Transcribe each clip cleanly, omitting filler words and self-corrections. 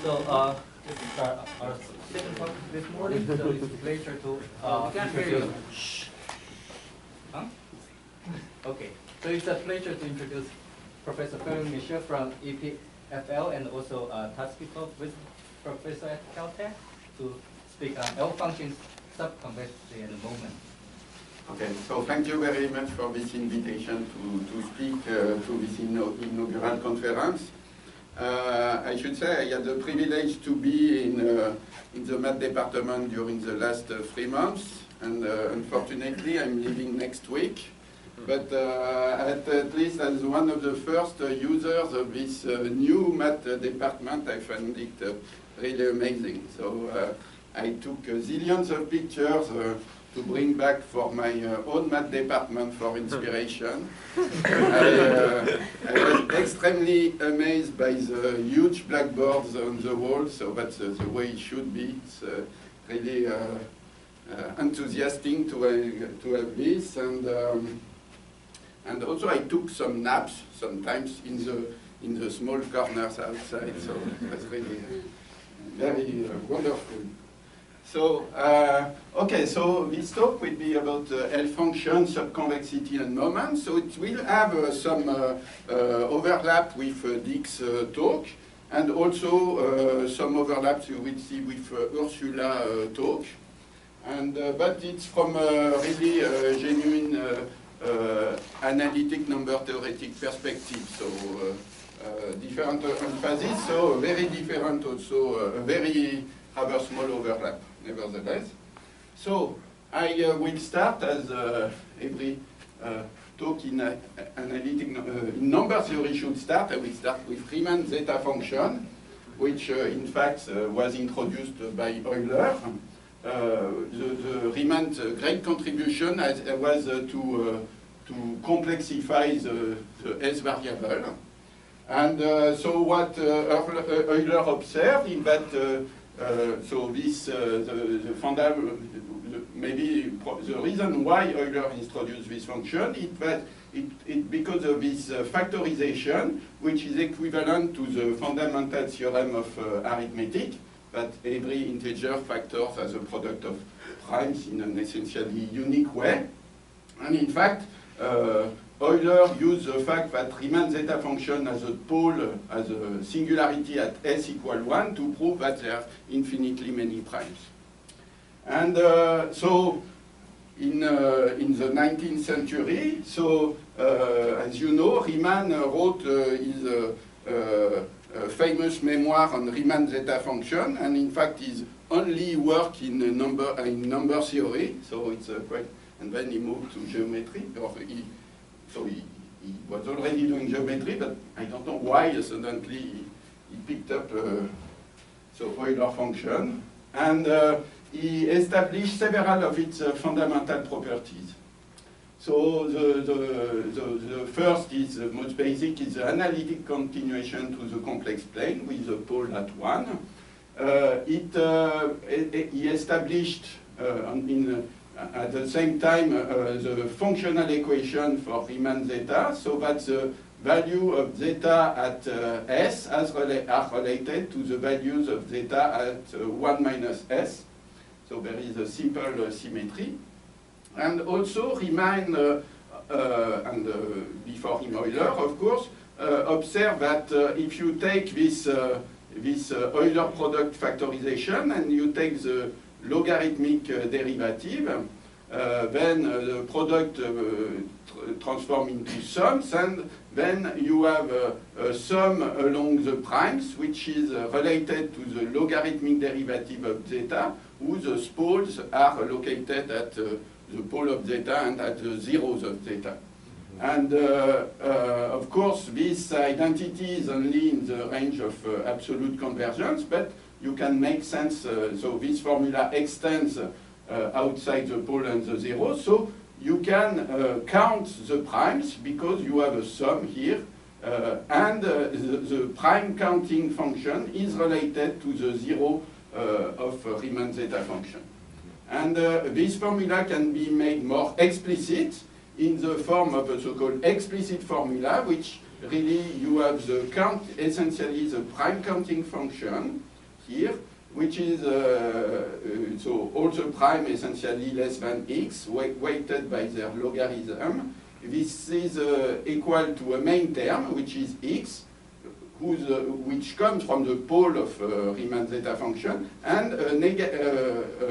So this is our second talk this morning. So it's a pleasure to introduce. Shh. Huh? Okay. So it's a pleasure to introduce Professor Ferdinand Michel from EPFL and also Tatsuki talk with Professor at Caltech to speak on L functions, subcomplexity, and moment. Okay, so thank you very much for this invitation to speak to this inaugural conference. I should say I had the privilege to be in the math department during the last 3 months, and unfortunately I'm leaving next week. But at least as one of the first users of this new math department, I found it really amazing. So I took zillions of pictures to bring back for my own math department for inspiration. I was extremely amazed by the huge blackboards on the wall, so that's the way it should be. It's really enthusiastic to have this, and also I took some naps sometimes in the small corners outside, so that's really very wonderful. So, okay, so this talk will be about L function, subconvexity, and moment. So it will have some overlap with Dick's talk, and also some overlaps you will see with Ursula talk. And but it's from a really genuine analytic number theoretic perspective. So different emphasis, so very different also, very rather small overlap, nevertheless. So I will start as every talk in analytic in number theory should start. I will start with Riemann zeta function, which in fact was introduced by Euler. The Riemann's great contribution was to complexify the S variable. And so what Euler observed is that so this maybe the reason why Euler introduced this function is that it because of this factorization, which is equivalent to the fundamental theorem of arithmetic, that every integer factors as a product of primes in an essentially unique way. And in fact, Euler used the fact that Riemann zeta function has a pole, has a singularity at s equal 1 to prove that there are infinitely many primes. And so in the 19th century, so as you know, Riemann wrote his famous memoir on Riemann zeta function, and in fact his only work in number theory. So it's quite, and then he moved to geometry, or so he was already doing geometry, but I don't know why suddenly he picked up so Euler function, and he established several of its fundamental properties. So the first is the most basic is the analytic continuation to the complex plane with the pole at 1. He established at the same time the functional equation for Riemann zeta, so that the value of zeta at s are related to the values of zeta at 1 minus s. So there is a simple symmetry. And also Riemann, and before him Euler, of course, observed that if you take this Euler product factorization and you take the logarithmic derivative, then the product transforms into sums, and then you have a sum along the primes, which is related to the logarithmic derivative of zeta, whose poles are located at the pole of zeta and at the zeros of zeta. And of course, this identity is only in the range of absolute convergence, but you can make sense, so this formula extends outside the pole and the zero, so you can count the primes because you have a sum here, and the prime counting function is related to the zero of Riemann zeta function. And this formula can be made more explicit in the form of a so-called explicit formula, which really you have the count, essentially the prime counting function, here, which is so all the prime essentially less than x, weighted by their logarithm. This is equal to a main term, which is x, which comes from the pole of Riemann zeta function, and a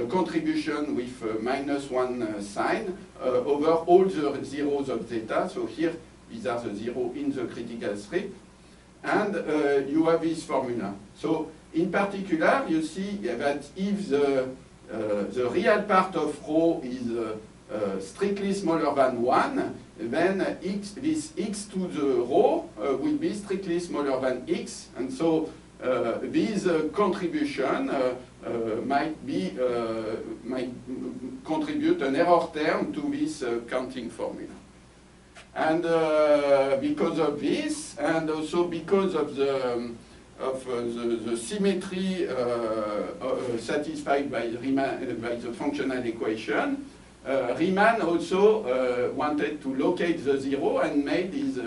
contribution with -1 sign over all the zeros of zeta. So here, these are the zeros in the critical strip. And you have this formula. So in particular, you see that if the real part of rho is strictly smaller than 1, then this x to the rho will be strictly smaller than x. And so this contribution might contribute an error term to this counting formula. And because of this, and also because of the symmetry satisfied by Riemann, by the functional equation, Riemann also wanted to locate the zero and made his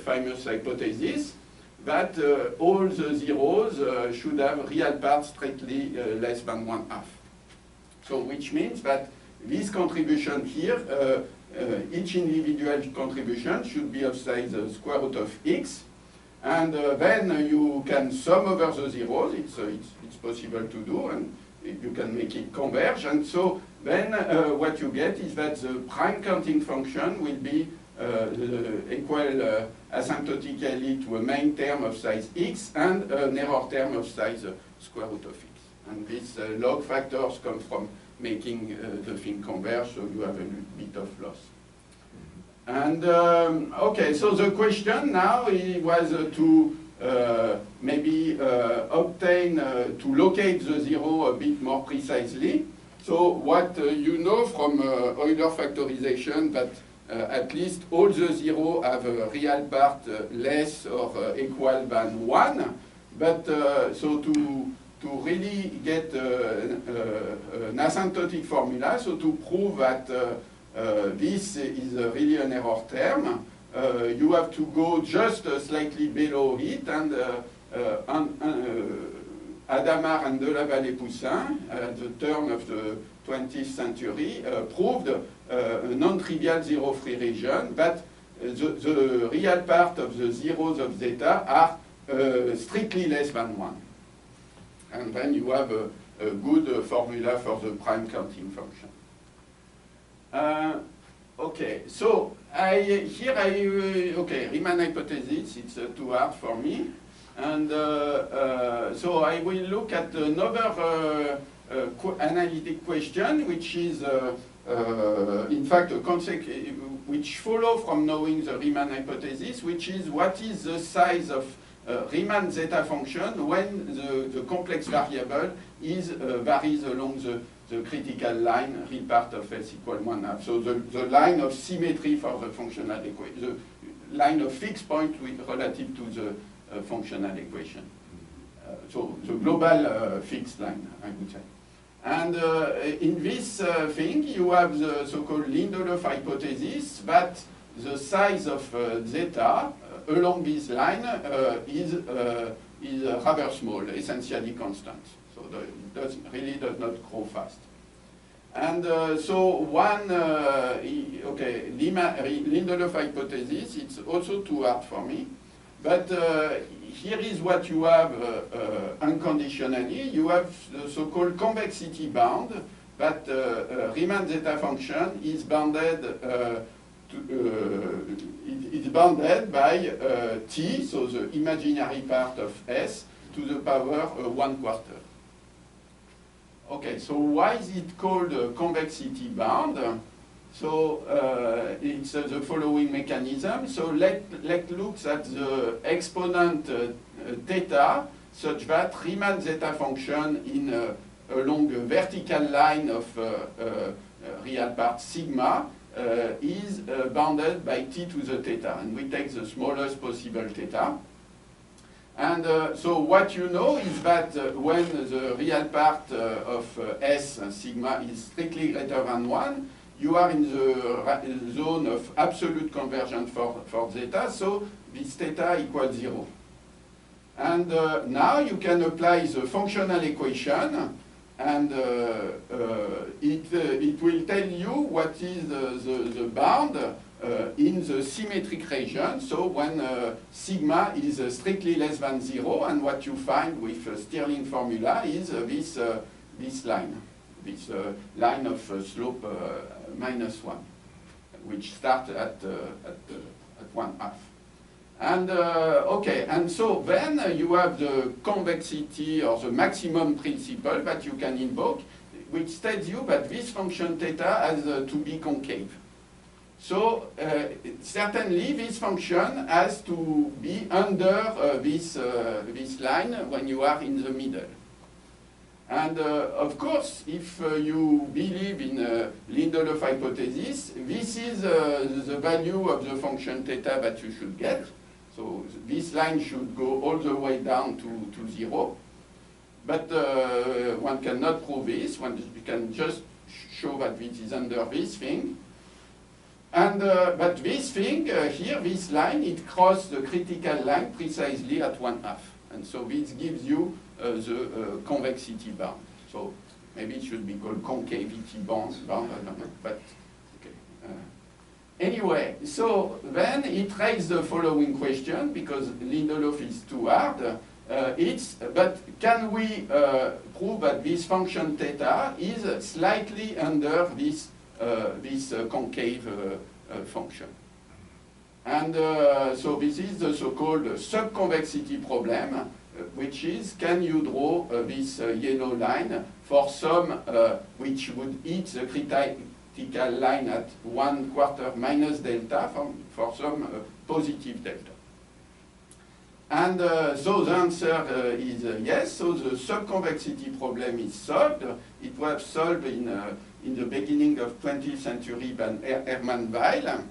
famous hypothesis that all the zeros should have real parts strictly less than 1/2. So which means that this contribution here, each individual contribution should be of size square root of x, and then you can sum over the zeros. It's possible to do, and you can make it converge. And so then what you get is that the prime counting function will be equal asymptotically to a main term of size x and an error term of size square root of x. And these log factors come from making the thing converge, so you have a bit of loss. And okay, so the question now was to maybe obtain, to locate the zero a bit more precisely. So what you know from Euler factorization, that at least all the zeros have a real part less or equal than 1. But so to really get an asymptotic formula, so to prove that this is really an error term, you have to go just slightly below it, and Hadamard and Delaval-Poussin, at the turn of the 20th century, proved a non-trivial zero-free region, but the real part of the zeros of zeta are strictly less than 1. And then you have a good formula for the prime counting function. Okay, so okay, Riemann hypothesis, it's too hard for me. And so I will look at another analytic question, which is, in fact, which follow from knowing the Riemann hypothesis, which is what is the size of Riemann zeta function when the complex variable varies along the critical line, real part of S equal 1/2. So the line of symmetry for the functional equation, the line of fixed point relative to the functional equation. So the global fixed line, I would say. And in this thing, you have the so-called Lindelöf hypothesis that the size of zeta along this line is rather small, essentially constant. So it really does not grow fast. And so one, okay, Lindelöf hypothesis, it's also too hard for me. But here is what you have unconditionally. You have the so-called convexity bound, that Riemann zeta function is bounded it's bounded by t, so the imaginary part of S, to the power 1/4. Okay, so why is it called convexity bound? So it's the following mechanism. So let's look at the exponent theta, such that Riemann zeta function along a vertical line of real part sigma is bounded by t to the theta, and we take the smallest possible theta. And so what you know is that when the real part of S sigma is strictly greater than 1, you are in the zone of absolute convergence for zeta, so this theta equals 0. And now you can apply the functional equation, and it will tell you what is the bound in the symmetric region, so when sigma is strictly less than 0, and what you find with Stirling formula is this line of slope -1, which starts at 1/2. And okay, and so then you have the convexity or the maximum principle that you can invoke, which tells you that this function theta has to be concave. So certainly this function has to be under this line when you are in the middle. And of course, if you believe in Lindelof hypothesis, this is the value of the function theta that you should get. So this line should go all the way down to 0. But one cannot prove this. One can just show that this is under this thing. And but this thing here, this line, it crosses the critical line precisely at 1/2. And so this gives you the convexity bound. So maybe it should be called concavity bound, I don't know, but okay. Anyway, so then it raises the following question, because Lindelof is too hard. But can we prove that this function theta is slightly under this concave function? And so this is the so-called subconvexity problem, which is, can you draw this yellow line for some which would hit the critical line at 1/4 minus delta for some positive delta? And so the answer is yes. So the subconvexity problem is solved. It was solved in the beginning of 20th century by Hermann Weyl.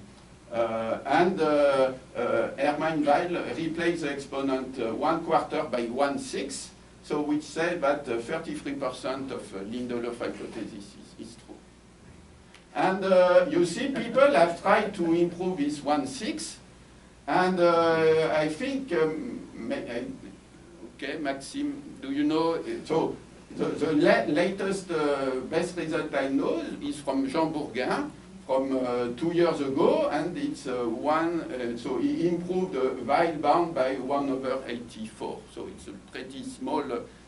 Hermann Weyl replaced the exponent 1/4 by 1/6, so which said that 33% of Lindelof hypothesis is true. And you see, people have tried to improve this 1/6, and I think, okay, Maxime, do you know? So the latest best result I know is from Jean Bourgain, from 2 years ago, and it's so he improved the Weyl bound by 1/84. So it's a pretty small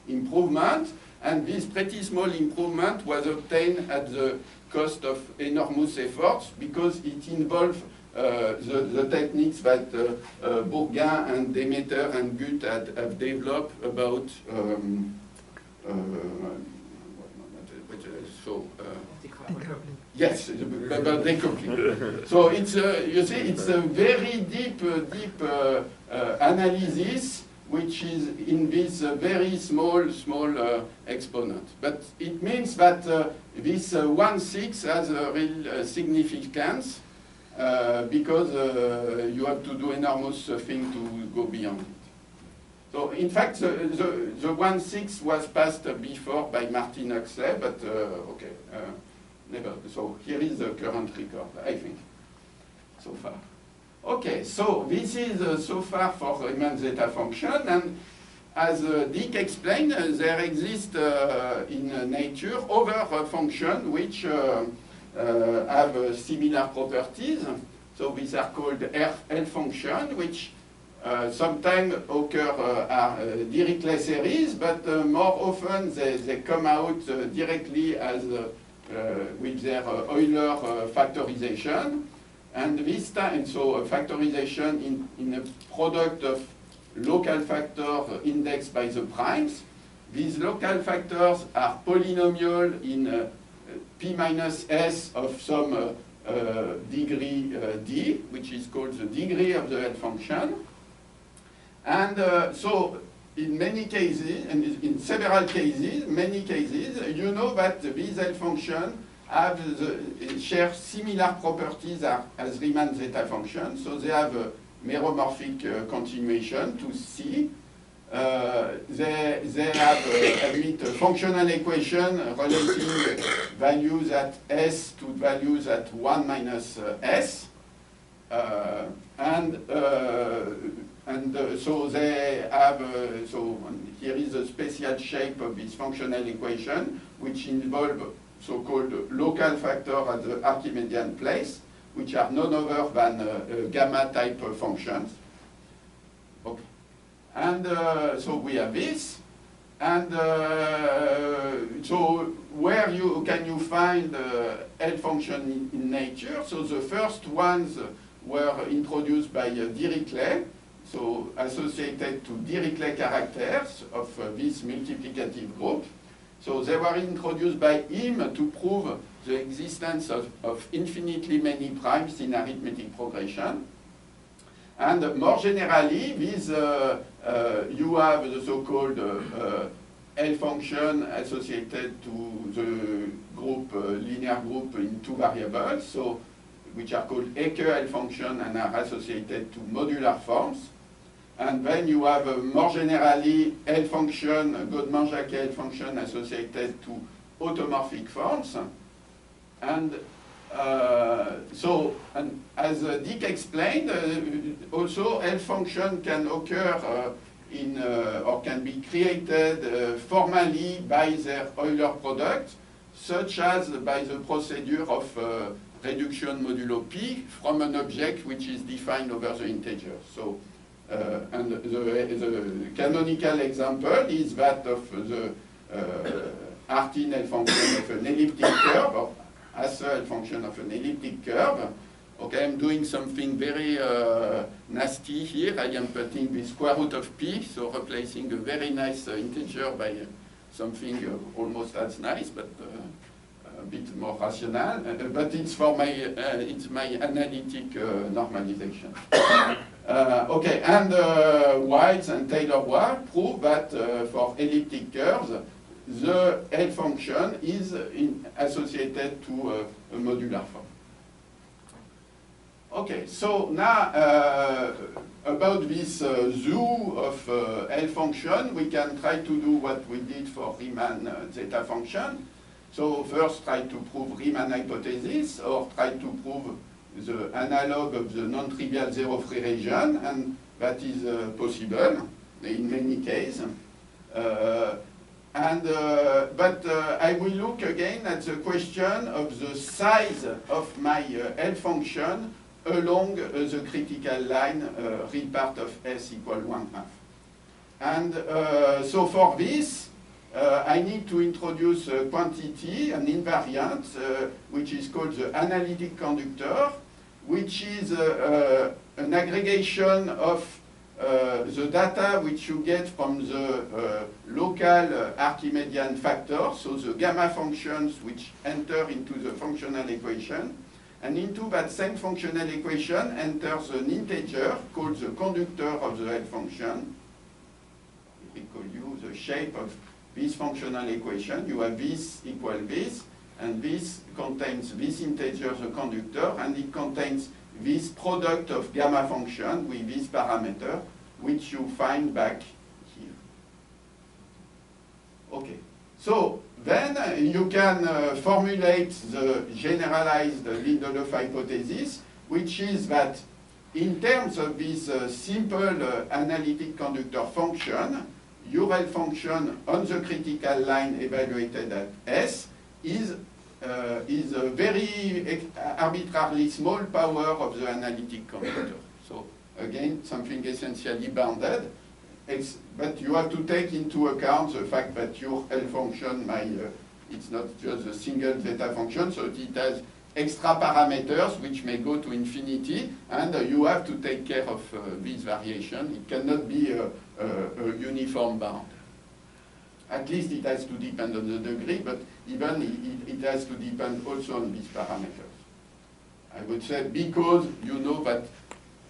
improvement, and this pretty small improvement was obtained at the cost of enormous efforts, because it involved the techniques that Bourgain and Demeter and Guth have developed about yes, about decoupling. So it's you see, it's a very deep analysis, which is in this very small exponent. But it means that this 1/6 has a real significance, because you have to do enormous thing to go beyond it. So in fact, the 1/6 was passed before by Martin Huxley, but okay, never. So here is the current record, I think, so far. Okay, so this is so far for Riemann zeta function, and as Dick explained, there exist in nature other functions which have similar properties. So these are called L functions, which sometimes occur are Dirichlet series, but more often they come out directly as with their Euler factorization. And this time, so factorization in a product of local factors indexed by the primes. These local factors are polynomial in P minus S of some degree D, which is called the degree of the L function. And so in many cases, and in several cases, many cases, you know that these L functions share similar properties as Riemann zeta functions. So they have a meromorphic continuation to C. They have admit a functional equation relating values at S to values at 1 minus S. So they have have, so here is a special shape of this functional equation, which involve so-called local factor at the Archimedean place, which are none other than gamma type functions. Okay. And so we have this. And so where can you find L function in nature? So the first ones were introduced by Dirichlet, so associated to Dirichlet characters of this multiplicative group. So they were introduced by him to prove the existence of infinitely many primes in arithmetic progression. And more generally, these, you have the so-called L function associated to the group, linear group in two variables, so which are called Eke L function and are associated to modular forms. And then you have more generally L function, Goldman-Jacquet L function associated to automorphic forms. And and as Dick explained, also L function can occur or can be created formally by their Euler product, such as by the procedure of reduction modulo P from an object which is defined over the integer. So, and the canonical example is that of the Artin L function of an elliptic curve, or Hasse function of an elliptic curve. Okay, I'm doing something very nasty here. I am putting the square root of P, so replacing a very nice integer by something almost as nice, but a bit more rational. But it's for my it's my analytic normalization. Okay, and White and Taylor-Ward prove that for elliptic curves, the L function is associated to a modular form. Okay, so now about this zoo of L function, we can try to do what we did for Riemann zeta function. So first try to prove Riemann hypothesis, or try to prove the analog of the non-trivial zero-free region, and that is possible in many cases. But I will look again at the question of the size of my L function along the critical line, real part of S equal 1/2. And so for this, I need to introduce a quantity, an invariant, which is called the analytic conductor, which is an aggregation of the data which you get from the local Archimedean factors, so the gamma functions which enter into the functional equation, and into that same functional equation enters an integer called the conductor of the L function. We call you the shape of this functional equation. You have this equal this, and this contains this integer, the conductor, and it contains this product of gamma function with this parameter, which you find back here. Okay, so then you can formulate the generalized Lindelof hypothesis, which is that in terms of this simple analytic conductor function, your L function on the critical line evaluated at S is a very arbitrarily small power of the analytic conductor. So again, something essentially bounded. But you have to take into account the fact that your L function, it's not just a single zeta function, so it has extra parameters which may go to infinity, and you have to take care of this variation. It cannot be a uniform bound. At least it has to depend on the degree, but even it has to depend also on these parameters. I would say because you know that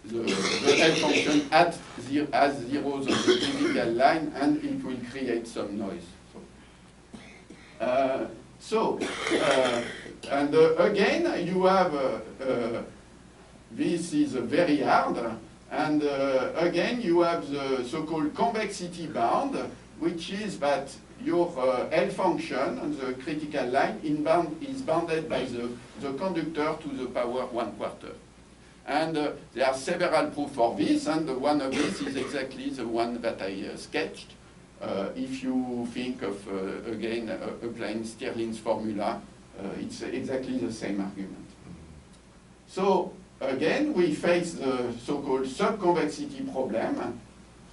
the L function has zeros on the critical line, and it will create some noise. And again, you have, this is very hard, and again, you have the so-called convexity bound, which is that your L function on the critical line is bounded by the conductor to the power 1/4. And there are several proofs for this, and one of these is exactly the one that I sketched. If you think of, again, applying Stirling's formula, it's exactly the same argument. So, again, we face the so-called subconvexity problem,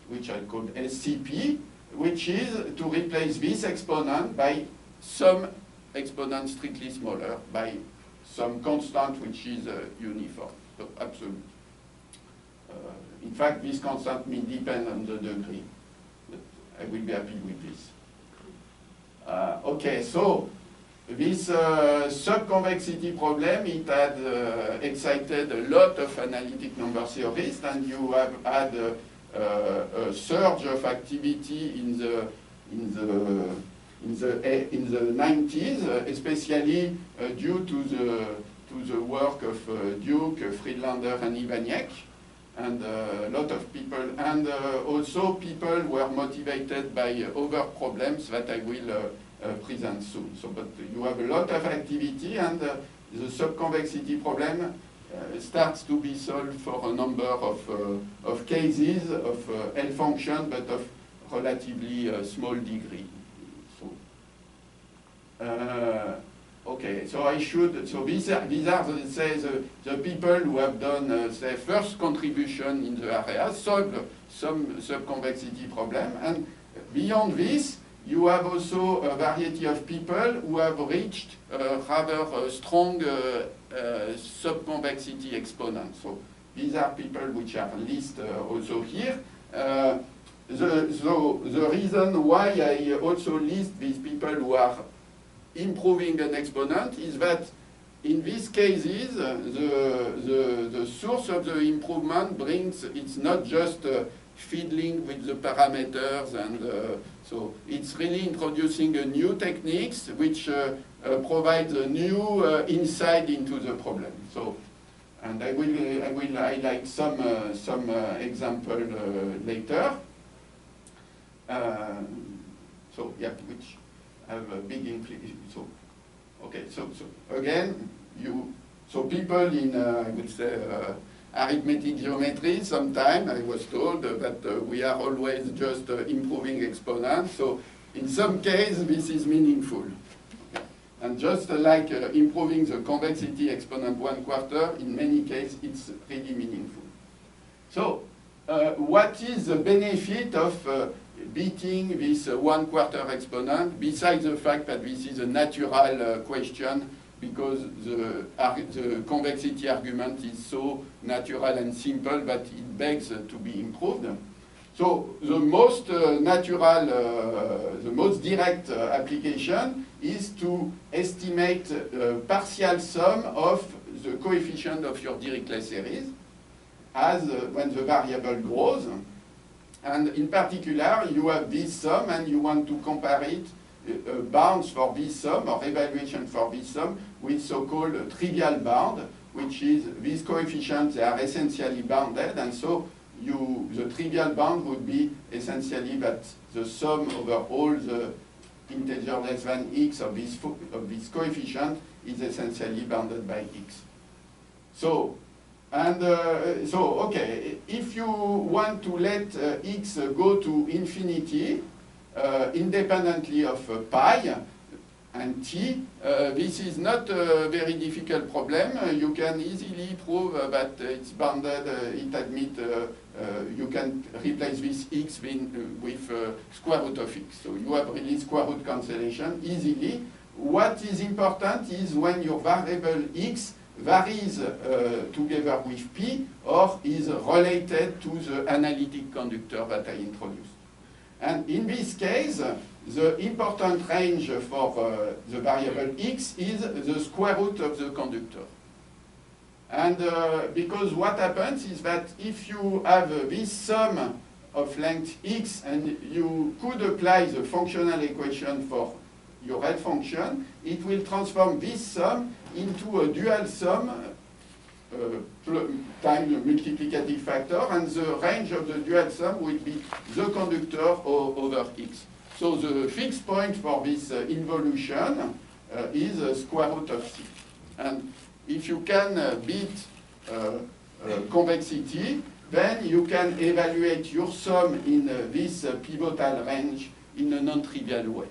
which I called SCP, which is to replace this exponent by some exponent strictly smaller, by some constant which is uniform, so absolute. In fact, this constant may depend on the degree. But I will be happy with this. Okay, so this subconvexity problem, it had excited a lot of analytic number theorists, and you have had a surge of activity in the 90s, especially due to the work of Duke, Friedlander, and Iwaniec, and a lot of people, and also people were motivated by other problems that I will present soon. So, but you have a lot of activity, and the subconvexity problem starts to be solved for a number of cases of L function, but of relatively small degree. So, okay, so I should, so these are say, the people who have done, say, first contribution in the area, solved some subconvexity problem, and beyond this, you have also a variety of people who have reached rather strong subconvexity exponents. So these are people which are listed also here. So the reason why I also list these people who are improving an exponent is that in these cases, the source of the improvement brings, it's not just fiddling with the parameters, and so it's really introducing a new techniques which provides a new insight into the problem. So, and I will highlight some example later. So yeah, which have a big implication. So okay, so again, so people in I would say arithmetic geometry, sometimes I was told that we are always just improving exponents. So in some case, this is meaningful. Okay. And just like improving the convexity exponent 1/4, in many cases, it's really meaningful. So what is the benefit of beating this 1/4 exponent, besides the fact that this is a natural question, because the convexity argument is so natural and simple that it begs to be improved. So the most natural, the most direct application is to estimate partial sum of the coefficient of your Dirichlet series as when the variable grows. And in particular, you have this sum and you want to compare it, bounds for this sum or evaluation for this sum with so-called trivial bound, which is these coefficients, they are essentially bounded, and so the trivial bound would be essentially that the sum over all the integer less than x of this coefficient is essentially bounded by x. So, and so, okay, if you want to let x go to infinity, independently of pi and t, this is not a very difficult problem. You can easily prove that it's bounded, it admits, you can replace this x with square root of x. So you have really square root cancellation easily. What is important is when your variable x varies together with p or is related to the analytic conductor that I introduced. And in this case, the important range for the variable x is the square root of the conductor. And because what happens is that if you have this sum of length x and you could apply the functional equation for your L function, it will transform this sum into a dual sum times the multiplicative factor, and the range of the dual sum will be the conductor over x. So the fixed point for this involution is square root of c. And if you can beat convexity, then you can evaluate your sum in this pivotal range in a non-trivial way.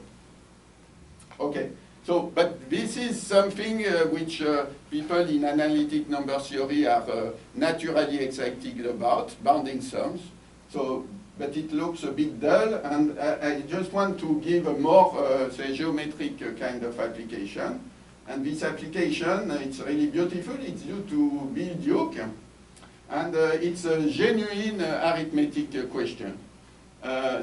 Okay, so, but this is something which people in analytic number theory are naturally excited about, bounding sums. So, but it looks a bit dull, and I just want to give a more, say, geometric kind of application. And this application, it's really beautiful. It's due to Bill Duke, and it's a genuine arithmetic question.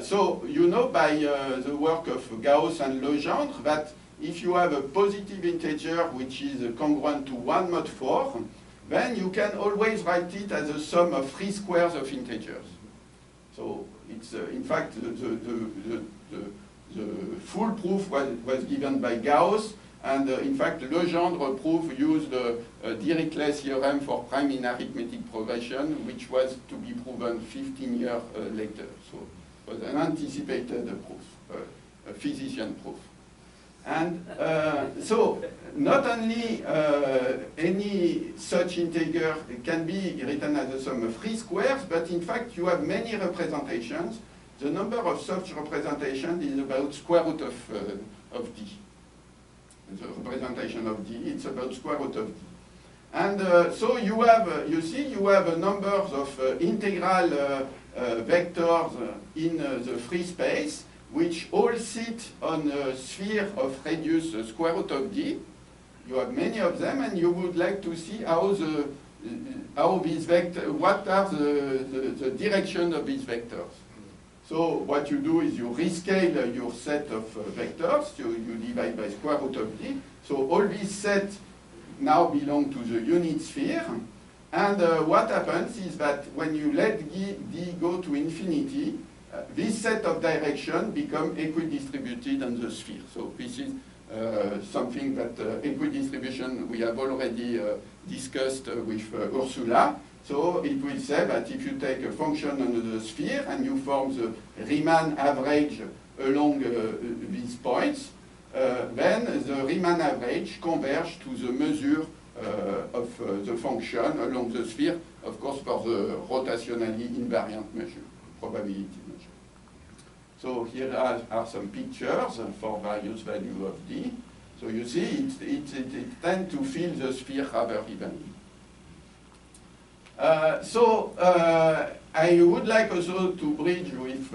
So you know by the work of Gauss and Legendre that if you have a positive integer which is congruent to 1 mod 4, then you can always write it as a sum of 3 squares of integers. So it's in fact the full proof was given by Gauss, and in fact Legendre proof used Dirichlet's theorem for prime in arithmetic progression, which was to be proven 15 years later. So it was an anticipated proof, a physician proof. And so not only any such integer can be written as a sum of 3 squares, but in fact you have many representations. The number of such representations is about square root of d. The representation of d, it's about square root of d. And so you have, you see, you have numbers of integral vectors in the free space, which all sit on a sphere of radius square root of d. You have many of them, and you would like to see how these vectors, what are the direction of these vectors. So what you do is you rescale your set of vectors, so you divide by square root of d. So all these sets now belong to the unit sphere, and what happens is that when you let d go to infinity, this set of direction become equidistributed on the sphere. So this is something that equidistribution we have already discussed with Ursula. So it will say that if you take a function on the sphere and you form the Riemann average along these points, then the Riemann average converges to the measure of the function along the sphere, of course for the rotationally invariant measure, probability measure. So here are some pictures for various values of d. So you see it tends to fill the sphere rather evenly. I would like also to bridge with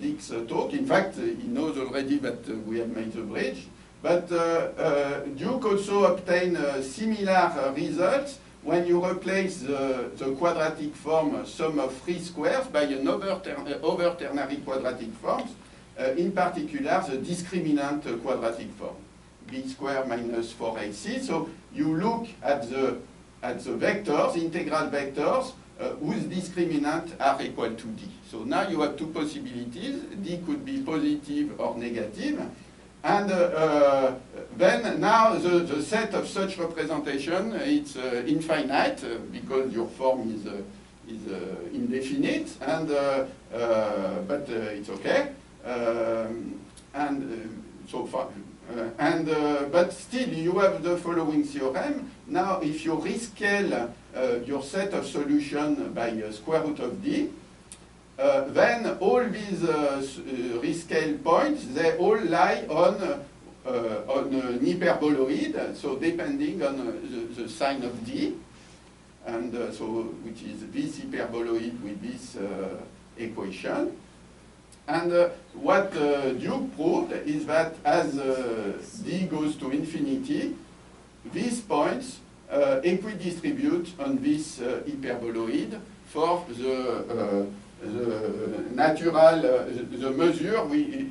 Dick's talk. In fact, he knows already that we have made the bridge. But Duke also obtained similar results when you replace the quadratic form sum of 3 squares by an over ternary quadratic form, in particular the discriminant quadratic form, b squared minus 4ac. So you look at the vectors, integral vectors, whose discriminant are equal to d. So now you have two possibilities. D could be positive or negative. And then now the set of such representation, it's infinite because your form is indefinite, and but it's okay. But still you have the following theorem. Now if you rescale your set of solution by square root of d, then all these rescale points, they all lie on an hyperboloid, so depending on the sign of d, and so which is this hyperboloid with this equation. And what Duke proved is that as d goes to infinity, these points equidistribute on this hyperboloid for the natural, the measure,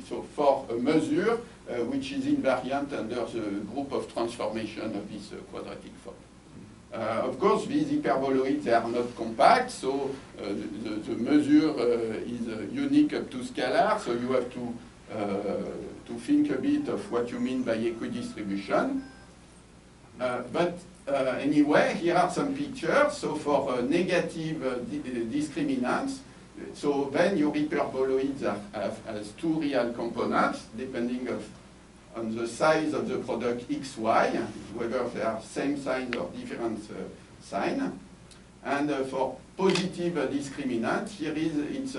so for a measure which is invariant under the group of transformation of this quadratic form. Of course, these hyperboloids are not compact, so the measure is unique up to scalar, so you have to think a bit of what you mean by equidistribution. Anyway, here are some pictures. So for negative discriminants, so then your hyperboloids has two real components, depending on the size of the product xy, whether they are same size or different sign. And for positive discriminant, here is it's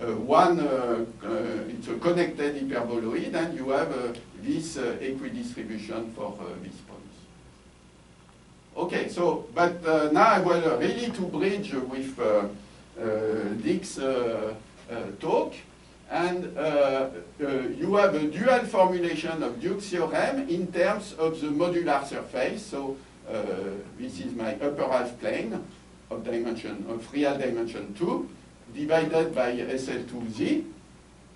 it's a connected hyperboloid, and you have this equidistribution for this policy. Okay, so but now I will really to bridge with Dick's talk, and you have a dual formulation of Duke's theorem in terms of the modular surface. So this is my upper half plane of real dimension 2, divided by SL2Z.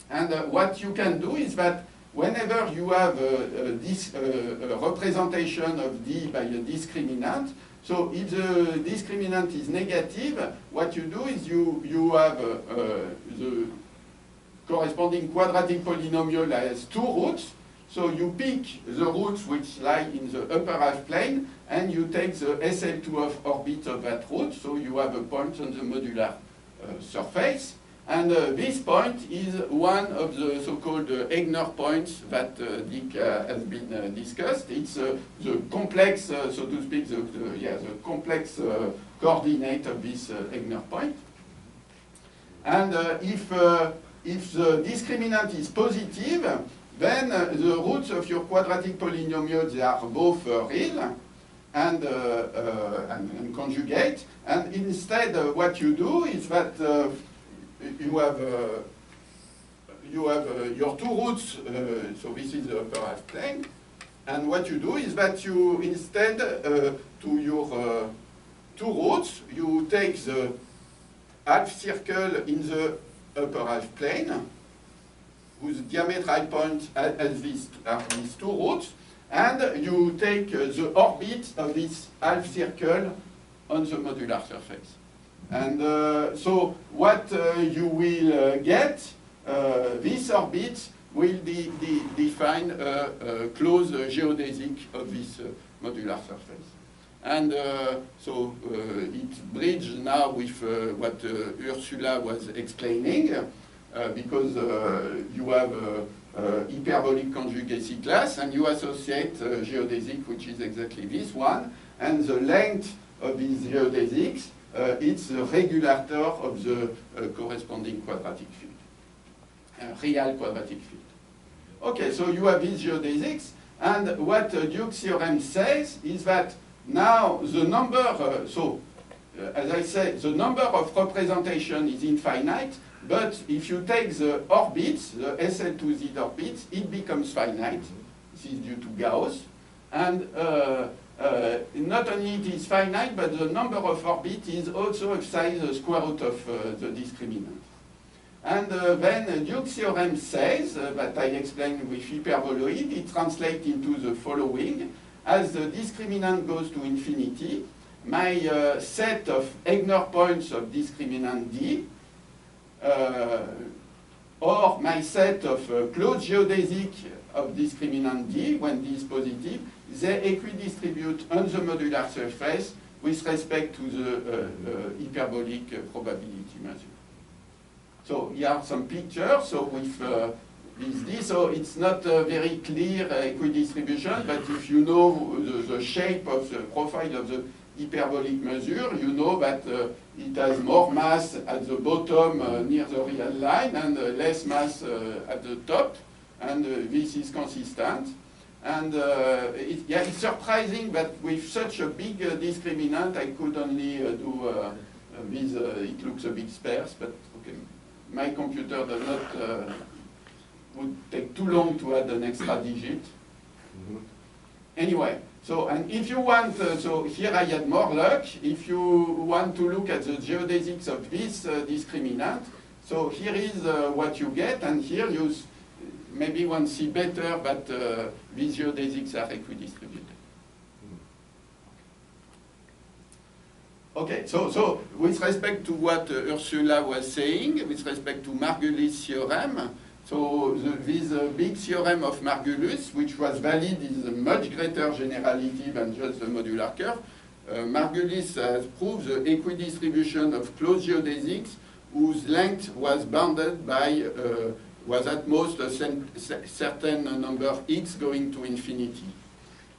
And what you can do is that whenever you have this representation of D by a discriminant, so if the discriminant is negative, what you do is you have the corresponding quadratic polynomial has two roots. So you pick the roots which lie in the upper half plane, and you take the SL2 of orbit of that root, so you have a point on the modular surface. And this point is one of the so-called Egner points that Dick has been discussed. It's the complex, so to speak, the complex coordinate of this Egner point. And if the discriminant is positive, then the roots of your quadratic polynomial, they are both real and conjugate. And instead, what you do is that you have your two roots, so this is the upper half plane, and what you do is that you instead to your two roots, you take the half circle in the upper half plane, whose diametral point has these two roots, and you take the orbit of this half circle on the modular surface. And so what you will get, this orbit will define a closed geodesic of this modular surface. And so it bridges now with what Ursula was explaining, because you have a hyperbolic conjugacy class, and you associate geodesic, which is exactly this one, and the length of these geodesics, it's the regulator of the corresponding quadratic field, real quadratic field. Okay, so you have these geodesics, and what Duke's theorem says is that now the number, as I said, the number of representation is infinite, but if you take the orbits, the SL2Z orbits, it becomes finite. This is due to Gauss. And not only it is finite, but the number of orbits is also of size the square root of the discriminant. And then Duke's theorem says, that I explained with hyperboloid, it translates into the following. As the discriminant goes to infinity, my set of Egner points of discriminant D, or my set of closed geodesic of discriminant D, when D is positive, they equidistribute on the modular surface with respect to the hyperbolic probability measure. So here are some pictures. So with this D, so it's not a very clear equidistribution, but if you know the shape of the profile of the hyperbolic measure, you know that it has more mass at the bottom near the real line and less mass at the top, and this is consistent. And it's surprising that with such a big discriminant, I could only do this. It looks a bit sparse, but okay. My computer does not would take too long to add an extra digit. Anyway, so and if you want, so here I had more luck. If you want to look at the geodesics of this discriminant, so here is what you get, and here you maybe one see better that these geodesics are equidistributed. Okay, so with respect to what Ursula was saying, with respect to Margulis' theorem, so this big theorem of Margulis, which was valid, is a much greater generality than just the modular curve. Margulis has proved the equidistribution of closed geodesics whose length was bounded by, was at most a certain number x going to infinity.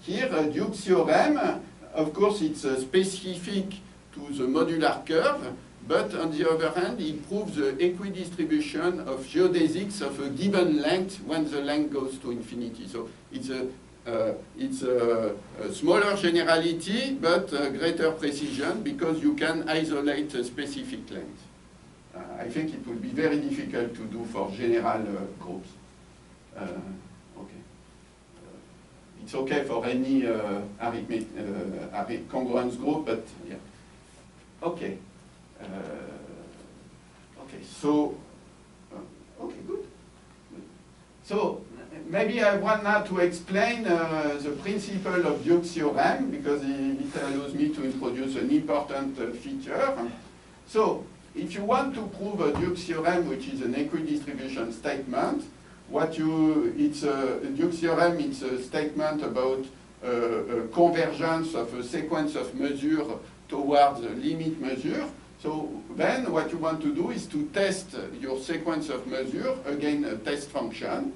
Here, Duke's theorem of course, it's specific to the modular curve, but on the other hand, it proves the equidistribution of geodesics of a given length when the length goes to infinity. So it's a smaller generality, but greater precision, because you can isolate a specific length. I think it will be very difficult to do for general groups. Okay. It's okay for any congruence group, but yeah. Okay. Okay, so, okay, good. So, maybe I want now to explain the principle of Dio's theorem, because it allows me to introduce an important feature. So, if you want to prove a Dio's theorem, which is an equidistribution statement, Dio's theorem, it's a statement about a convergence of a sequence of measures towards a limit measure. So then what you want to do is to test your sequence of measures against a test function.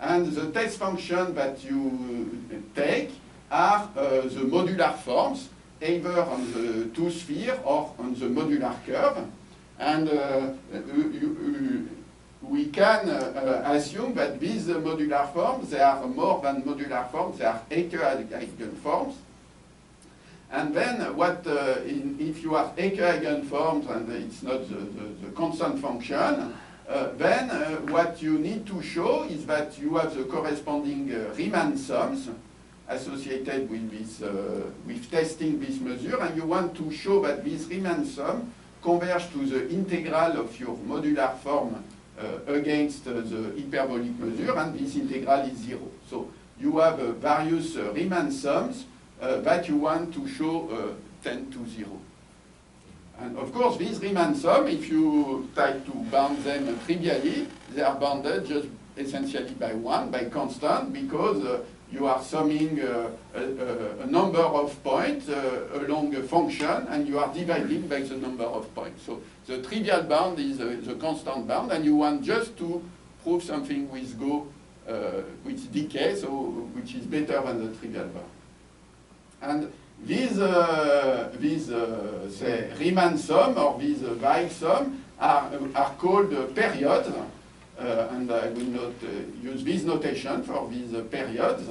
And the test function that you take are the modular forms, either on the two-sphere or on the modular curve. And we can assume that these modular forms, they are more than modular forms, they are Eke eigenforms. And then if you have Eke eigenforms and it's not the constant function, then what you need to show is that you have the corresponding Riemann sums associated with this, with testing this measure, and you want to show that this Riemann sum converge to the integral of your modular form against the hyperbolic measure, and this integral is 0. So you have various Riemann sums that you want to show tend to 0. And of course, these Riemann sums, if you try to bound them trivially, they are bounded just essentially by 1, by constant, because you are summing a number of points along a function, and you are dividing by the number of points. So the trivial bound is the constant bound, and you want just to prove something with Go, which decays, so which is better than the trivial bound. And these say, Riemann sum or these Weil sum are called periods, and I will not use this notation for these periods.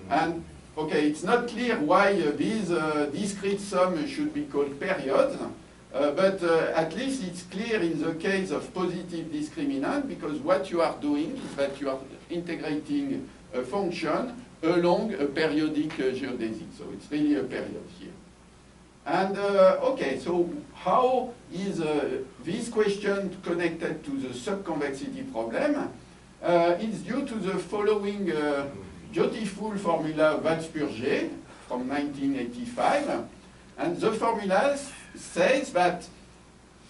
And okay, it's not clear why these discrete sums should be called periods, but at least it's clear in the case of positive discriminant, because what you are doing is that you are integrating a function along a periodic geodesic. So it's really a period here. And okay, so how is this question connected to the subconvexity problem? It's due to the following beautiful formula of Walsh-Purgé from 1985. And the formula says that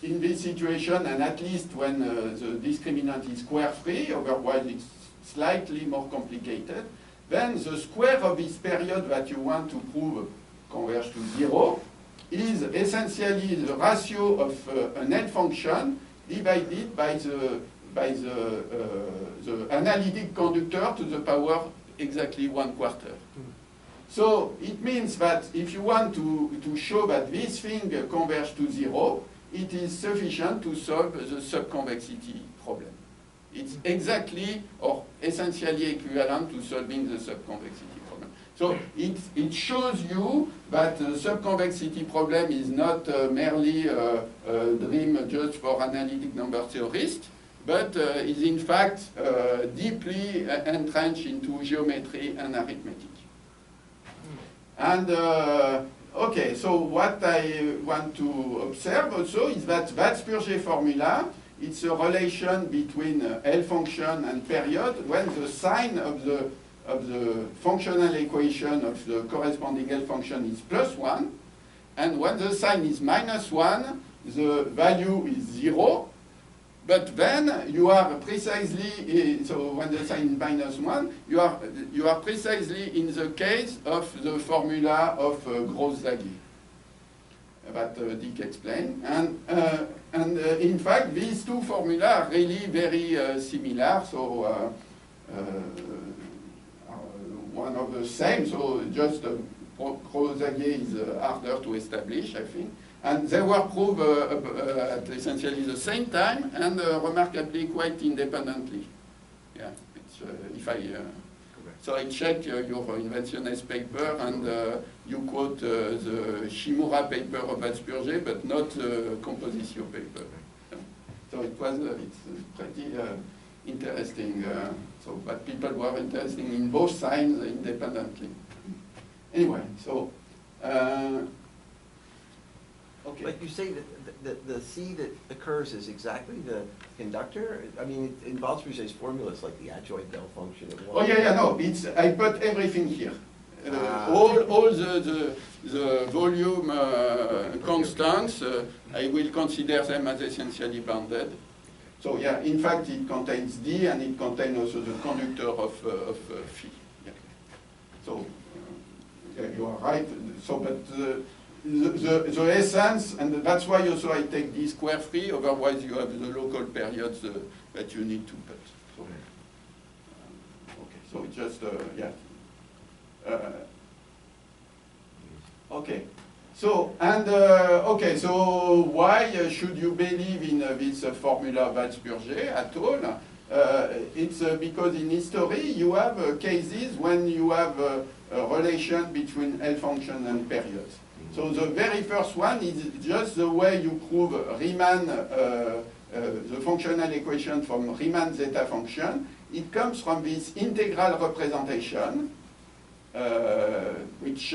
in this situation, and at least when the discriminant is square-free, otherwise it's slightly more complicated, then the square of this period that you want to prove converge to 0 is essentially the ratio of an L function divided by the analytic conductor to the power exactly 1/4. So it means that if you want to show that this thing converges to 0, it is sufficient to solve the subconvexity problem. It's exactly or essentially equivalent to solving the subconvexity problem. So it shows you that the subconvexity problem is not merely a dream just for analytic number theorists, but is in fact deeply entrenched into geometry and arithmetic. And okay, so what I want to observe also is that Walsh-Purgé formula, it's a relation between L function and period when the sign of the functional equation of the corresponding L function is +1, and when the sign is -1, the value is 0. But then you are precisely, so when the sign is -1, you are precisely in the case of the formula of Grosz-Zagier that Dick explained. And in fact, these two formulas are really very similar, so one of the same, so just Crozaguer is harder to establish, I think. And they were proved at essentially the same time and remarkably quite independently. Yeah, it's, if I so I checked your Inventiones paper, and you quote the Shimura paper of Valspurger, but not the Compositio paper. So it was it's pretty interesting. So, but people were interested in both sides independently. Anyway, so. Okay. But you say that the C that occurs is exactly the conductor? I mean, in Valspurger's formula, it's like the adjoint Bell function. Oh yeah, no. It's I put everything here. All the volume constants. I will consider them as essentially bounded. So yeah, in fact, it contains D and it contains also the conductor of phi. Yeah. So yeah, you are right. So, but. The essence, and that's why also I take D square free, otherwise you have the local periods that you need to put. So, okay, so it's just, yeah. Okay, so, and, okay, so why should you believe in this formula of Valspurger at all? It's because in history you have cases when you have a relation between L function and periods. So the very first one is just the way you prove Riemann, the functional equation from Riemann zeta function. It comes from this integral representation, which,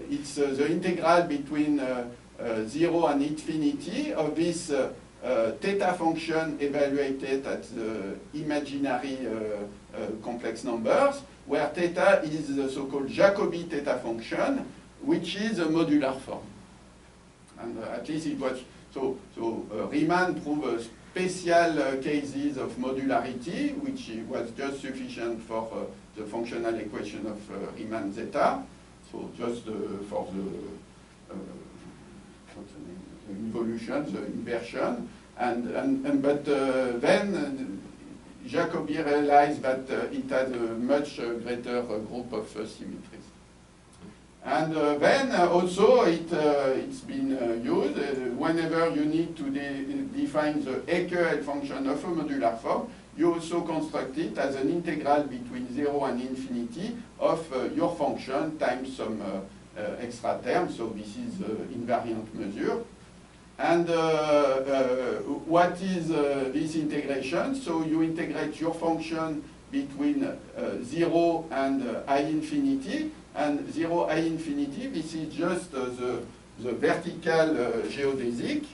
it's the integral between 0 and infinity of this theta function evaluated at the imaginary complex numbers, where theta is the so-called Jacobi theta function, which is a modular form. And at least it was, so Riemann proved special cases of modularity, which was just sufficient for the functional equation of Riemann zeta. So just for the, what's the name? The involution, the inversion. But then Jacobi realized that it had a much greater group of symmetries. And then also it's been used whenever you need to define the Ecke function of a modular form. You also construct it as an integral between 0 and infinity of your function times some extra term. So this is invariant measure. And what is this integration? So you integrate your function between 0 and I infinity. And 0 I infinity, this is just the vertical geodesic,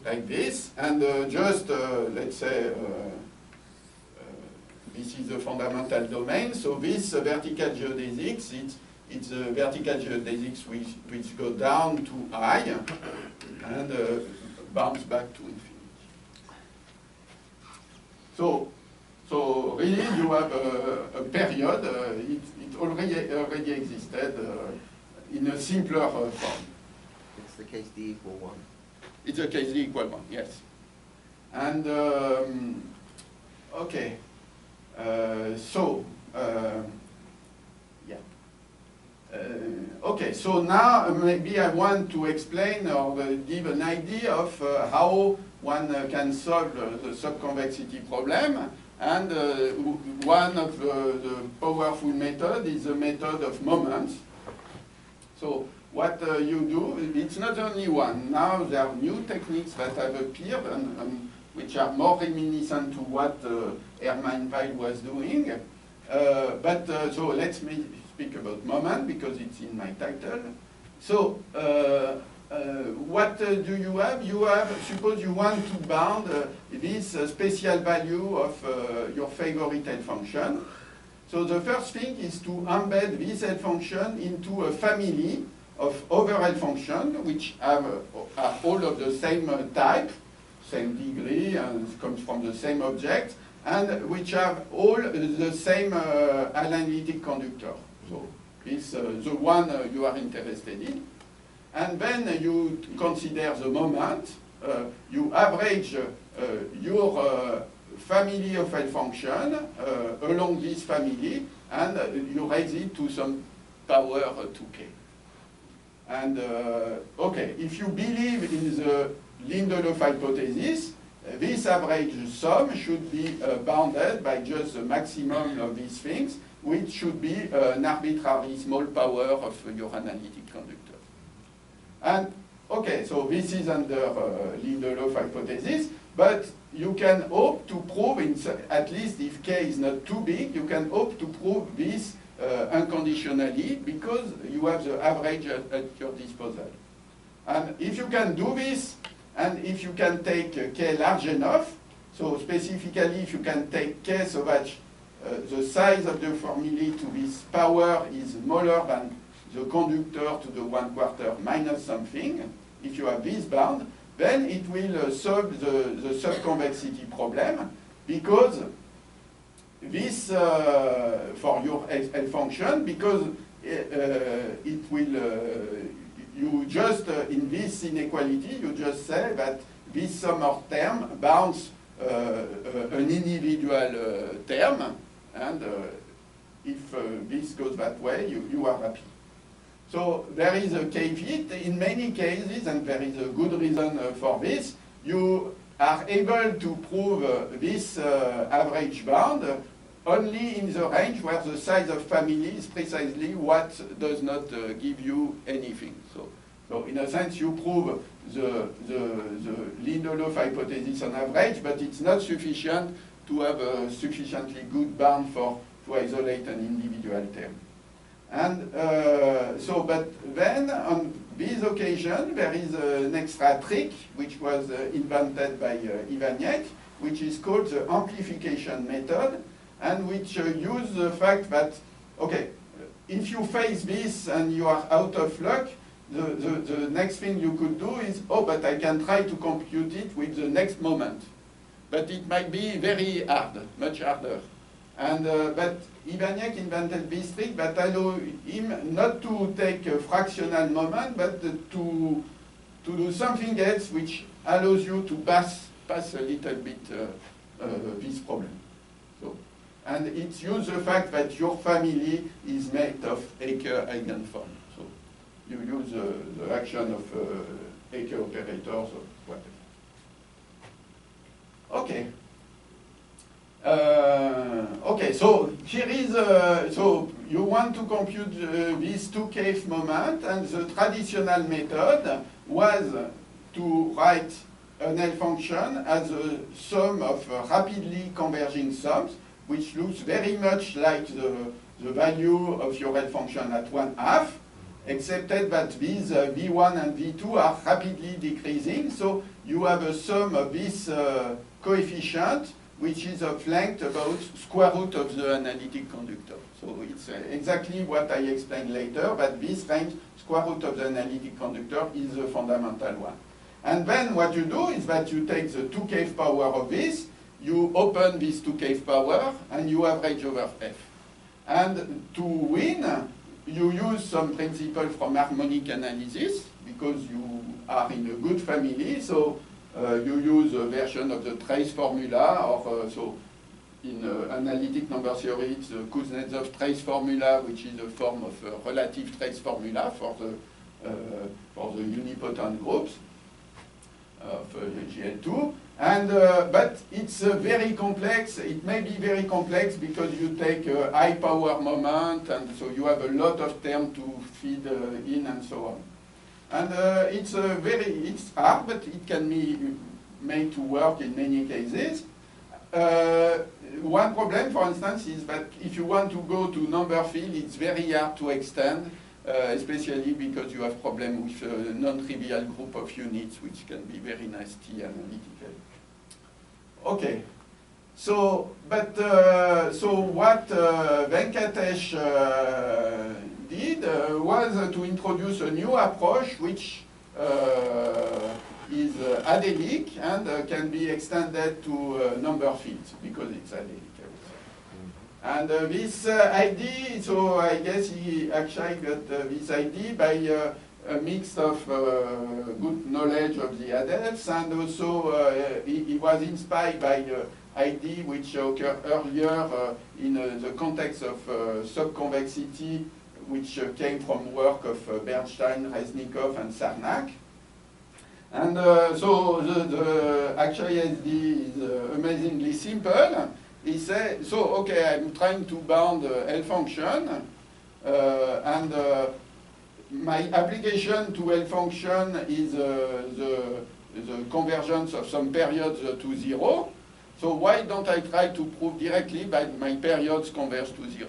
like this. And just, let's say, this is the fundamental domain. So this vertical geodesics, it's a vertical geodesics which go down to I and bounce back to infinity. So really you have a period, it already existed in a simpler form. It's the case D equal 1. It's a case D equal 1, yes. And, okay, okay, so now maybe I want to explain or give an idea of how one can solve the subconvexity problem. And one of the powerful methods is the method of moments. So what you do, it's not only one. Now there are new techniques that have appeared and which are more reminiscent to what Hermann Weil was doing. So let me speak about moment because it's in my title. So what do you have? You have, suppose you want to bound this special value of your favorite L function. So the first thing is to embed this L function into a family of other L functions which are all of the same type, same degree, and comes from the same object, and which have all the same analytic conductor. So this the one you are interested in. And then you consider the moment, you average your family of L function along this family, and you raise it to some power 2k. And okay, if you believe in the Lindelof hypothesis, this average sum should be bounded by just the maximum of these things, which should be an arbitrarily small power of your analytic conductor. And okay, so this is under Lindelof hypothesis, but you can hope to prove, at least if k is not too big, you can hope to prove this unconditionally because you have the average at your disposal. And if you can do this, and if you can take k large enough, so specifically if you can take k so that the size of the formulae to this power is smaller than the conductor to the 1/4 minus something, if you have this bound, then it will solve the subconvexity problem, because this, for your L function, because it will, you just, in this inequality, you just say that this sum of term bounds an individual term, and if this goes that way, you are happy. So there is a caveat. In many cases, and there is a good reason for this, you are able to prove this average bound only in the range where the size of family is precisely what does not give you anything. So in a sense, you prove the Lindelof hypothesis on average, but it's not sufficient to have a sufficiently good bound to isolate an individual term. And but then on this occasion, there is an extra trick which was invented by Iwaniec, which is called the amplification method, and which uses the fact that, okay, if you face this and you are out of luck, the next thing you could do is, oh, but I can try to compute it with the next moment. But it might be very hard, much harder. And but Iwaniec invented this trick that allows him not to take a fractional moment, but to do something else which allows you to pass a little bit this problem. So, and it uses the fact that your family is made of Eker eigenform. So you use the action of Eker operators or whatever. Okay. Okay, so here is, so you want to compute this 2kth moment, and the traditional method was to write an L function as a sum of rapidly converging sums, which looks very much like the value of your L function at 1/2, except that these V1 and V2 are rapidly decreasing, so you have a sum of this coefficient, which is of length about square root of the analytic conductor. So it's exactly what I explained later, but this range, square root of the analytic conductor, is the fundamental one. And then what you do is that you take the 2kth power of this, you open this 2kth power, and you average over f. And to win, you use some principle from harmonic analysis, because you are in a good family, so you use a version of the trace formula, or so in analytic number theory, it's the Kuznetsov trace formula, which is a form of relative trace formula for the unipotent groups of GL2. And but it's very complex. It may be very complex because you take a high power moment, and so you have a lot of terms to feed in and so on. And it's hard, but it can be made to work in many cases. One problem, for instance, is that if you want to go to number field, it's very hard to extend, especially because you have problems with a non-trivial group of units, which can be very nasty analytically. Okay. So, but so what Venkatesh did was to introduce a new approach, which is adelic and can be extended to number fields because it's adelic. And this idea, so I guess he actually got this idea by a mix of good knowledge of the adepts, and also he was inspired by idea which occurred earlier in the context of subconvexity, which came from work of Bernstein, Reznikov, and Sarnak. And so the actually SD is amazingly simple. He said, so okay, I'm trying to bound L function, and my application to L function is the convergence of some periods to 0. So why don't I try to prove directly that my periods converge to 0?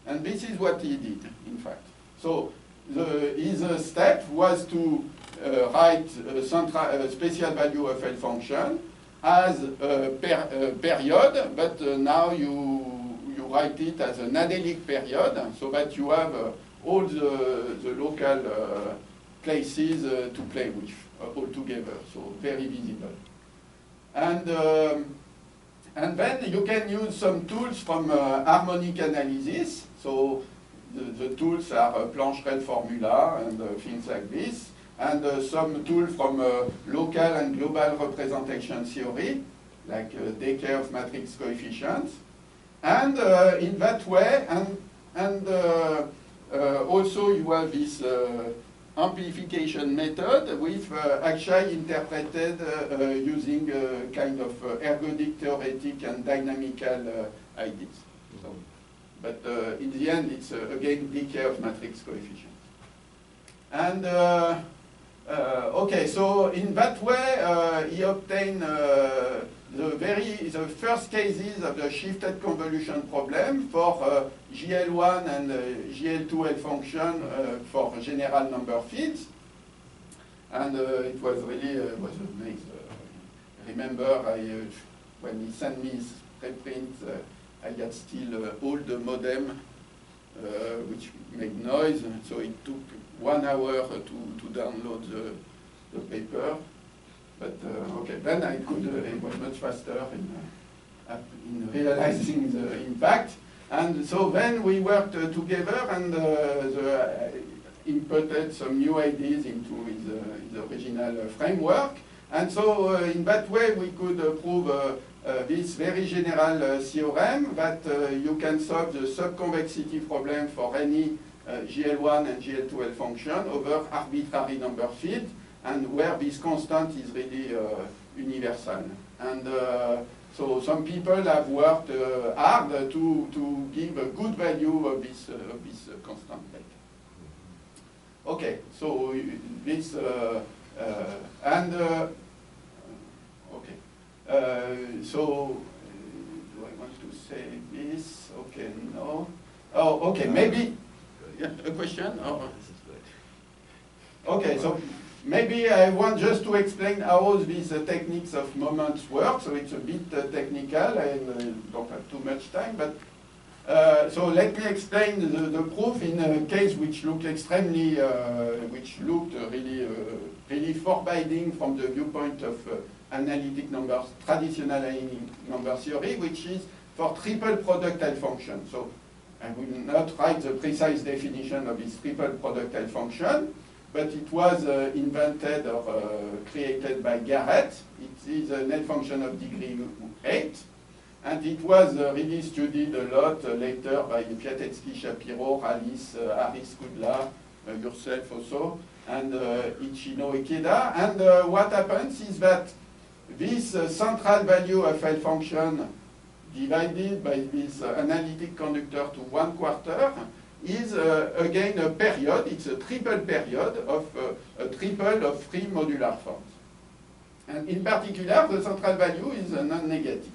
And this is what he did, in fact. So his step was to write a special value of L function as a period, but now you write it as an adelic period, so that you have all the local places to play with all together, so very visible. And then you can use some tools from harmonic analysis. So the tools are Plancherel formula and things like this, and some tools from local and global representation theory, like decay of matrix coefficients. And in that way, also you have this amplification method with Akshay interpreted using kind of ergodic, theoretic, and dynamical ideas. So, but in the end, it's again decay of matrix coefficients. And okay, so in that way, he obtained the first cases of the shifted convolution problem for GL1 and GL2 L function for general number fields. And it was really was amazing. Remember, when he sent me his preprint, I had still old modem which made noise, so it took 1 hour to download the paper. But okay, then I could, it was much faster in realizing the impact. And so then we worked together and inputted some new ideas into his original framework. And so in that way we could prove this very general theorem that you can solve the subconvexity problem for any GL1 and GL2L function over arbitrary number field, and where this constant is really universal. And so some people have worked hard to give a good value of this constant rate. Okay, so this and okay, so do I want to say this? Okay, no. Oh, okay, maybe yeah, a question. Oh. Okay, so maybe I want just to explain how these techniques of moments work. So it's a bit technical, and don't have too much time. But so let me explain the proof in a case which looked extremely, which looked really, really forbidding from the viewpoint of analytic numbers, traditional analytic number theory, which is for triple product L function. So I will not write the precise definition of this triple product L function, but it was invented or created by Garrett. It is an L function of degree 8, and it was really studied a lot later by Piatetsky, Shapiro, Alice, Harris, Kudla, yourself also, and Ichino Ikeda. And what happens is that this central value of L function divided by this analytic conductor to 1/4 is again a period. It's a triple period of a triple of 3 modular forms. And in particular, the central value is non-negative.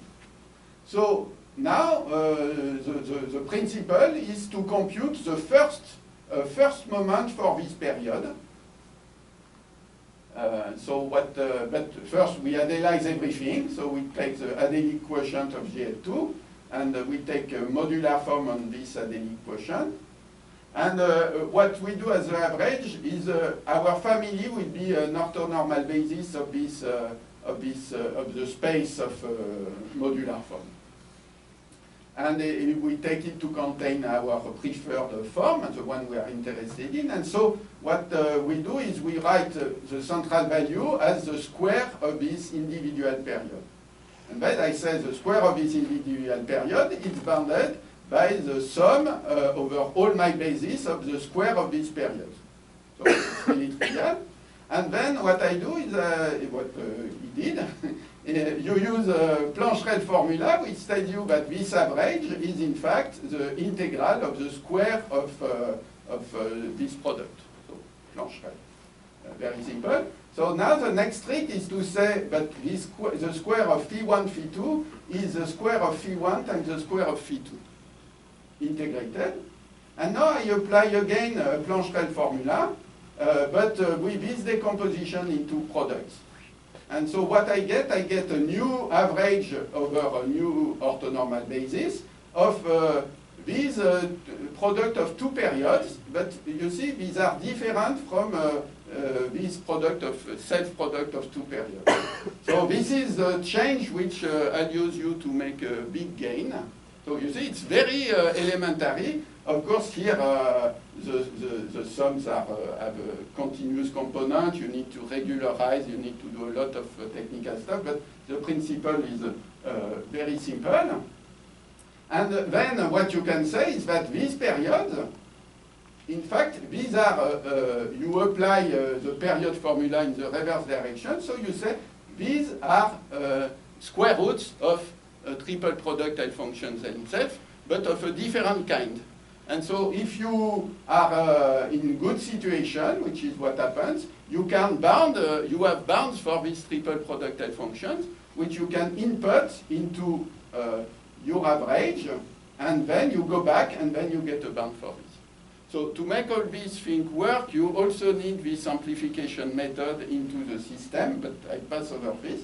So now the principle is to compute the first moment for this period. But first we analyze everything. So we take the adelic quotient of GL2, and we take a modular form on this adelic quotient. And what we do as an average is our family will be an orthonormal basis of the space of modular form. And we take it to contain our preferred form, the one we are interested in. And so what we do is we write the central value as the square of this individual period. And then I say the square of this individual period is bounded by the sum over all my bases of the square of this period. So it's really trivial. And then what I do is what he did. You use a Plancherel formula which tells you that this average is in fact the integral of the square of this product. So Plancherel. Very simple. So now the next trick is to say that this the square of phi1, phi2 is the square of phi1 times the square of phi2. Integrated. And now I apply again a Plancherel formula, but with this decomposition into products. And so what I get a new average over a new orthonormal basis of these product of two periods, but you see these are different from this product of self-product of two periods. So this is the change which allows you to make a big gain. So you see, it's very elementary. Of course, here the sums are, have a continuous component. You need to regularize. You need to do a lot of technical stuff. But the principle is very simple. And then what you can say is that these periods, in fact, these are, you apply the period formula in the reverse direction. So you say these are square roots of a triple product L functions itself, but of a different kind. And so if you are in good situation, which is what happens, you can bound, you have bounds for these triple product L functions, which you can input into your average, and then you go back and then you get a bound for this. So to make all these things work, you also need this amplification method into the system, but I pass over this.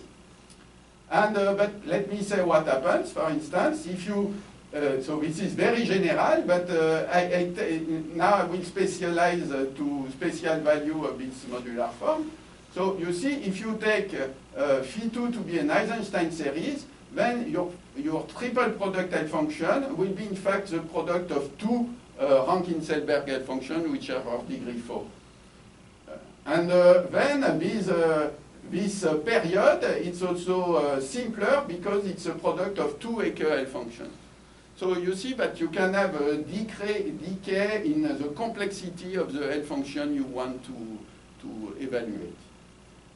And but let me say what happens. For instance, if you so this is very general, but now I will specialize to special value of this modular form. So you see, if you take phi2 to be an Eisenstein series, then your triple product L function will be in fact the product of two Rankin-Selberg L functions, which are of degree 4. And then this period, it's also simpler because it's a product of two Eke L functions. So you see that you can have a decay in the complexity of the L function you want to evaluate.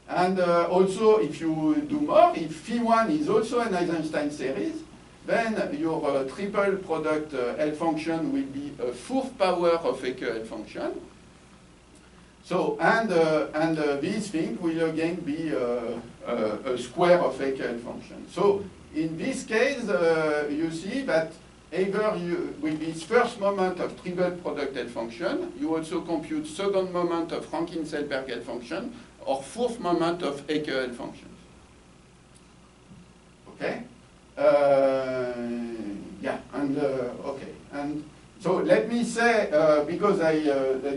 And also, if you do more, if phi1 is also an Eisenstein series, then your triple product L function will be a fourth power of Eke L function. So, and this thing will again be a square of Eke L function. So, in this case, you see that either you, with this first moment of triple product L function, you also compute second moment of Rankin-Selberg L function, or fourth moment of Eke L functions. Okay? Yeah, and okay. And so let me say, because I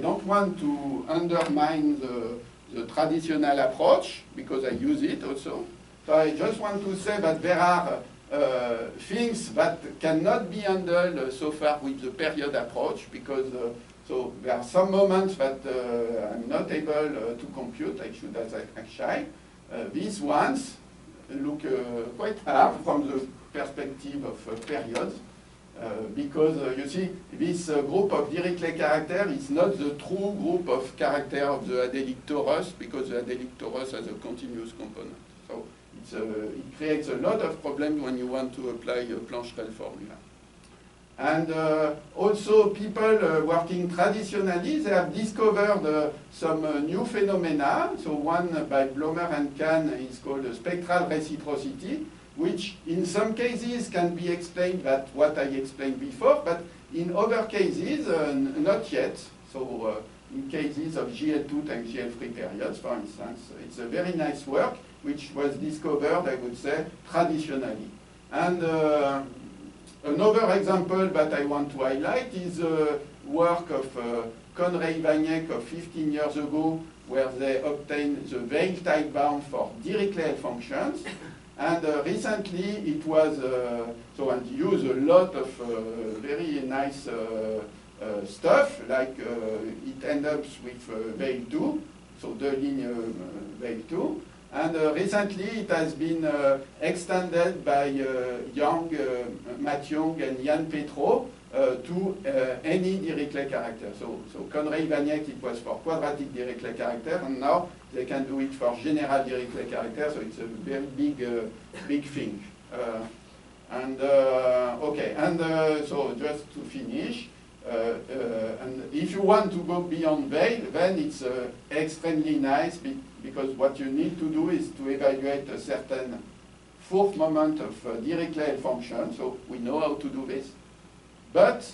don't want to undermine the traditional approach, because I use it also. So I just want to say that there are things that cannot be handled so far with the period approach, because so there are some moments that I'm not able to compute. I should have actually. These ones look quite hard from the perspective of periods, because you see, this group of Dirichlet characters is not the true group of characters of the adelic torus, because the adelic torus has a continuous component. So it creates a lot of problems when you want to apply a Plancherel formula. And also people working traditionally, they have discovered some new phenomena. So one by Blomer and Kahn is called spectral reciprocity, which in some cases can be explained that what I explained before, but in other cases not yet. So in cases of GL2 times GL3 periods, for instance, it's a very nice work which was discovered, I would say, traditionally. And another example that I want to highlight is a work of Conray Waniek of 15 years ago, where they obtained the Weil type bound for Dirichlet functions. And recently it was, so and used a lot of very nice stuff, like it ends up with Weil 2, so the linear Weil 2. And recently it has been extended by Matt Young and Jan Petro to any Dirichlet character. So Conray Vaniek, it was for quadratic Dirichlet character, and now they can do it for general Dirichlet character, so it's a very big thing. Okay, so just to finish, and if you want to go beyond Weil, then it's extremely nice because what you need to do is to evaluate a certain fourth moment of Dirichlet function, so we know how to do this. But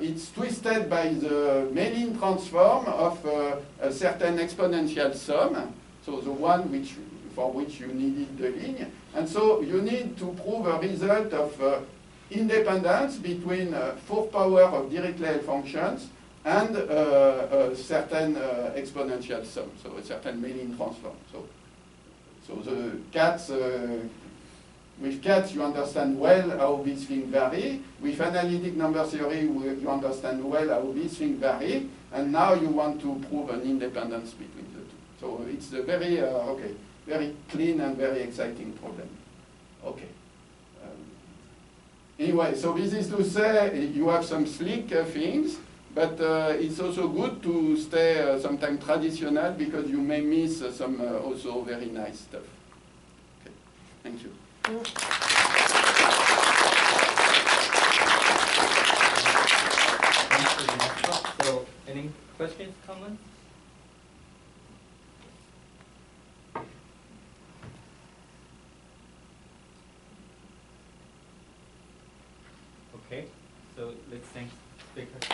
it's twisted by the Mellin transform of a certain exponential sum, so the one for which you needed the linear. And so you need to prove a result of independence between fourth power of Dirichlet functions and a certain exponential sum, so a certain Mellin transform. So the cats, with cats you understand well how these things vary. With analytic number theory you understand well how these things vary. And now you want to prove an independence between the two. So it's a very, very clean and very exciting problem. Okay. Anyway, so this is to say you have some slick things, but it's also good to stay sometimes traditional because you may miss some also very nice stuff. Okay. Thank you. So, any questions, comments? Okay, so let's thank speakers.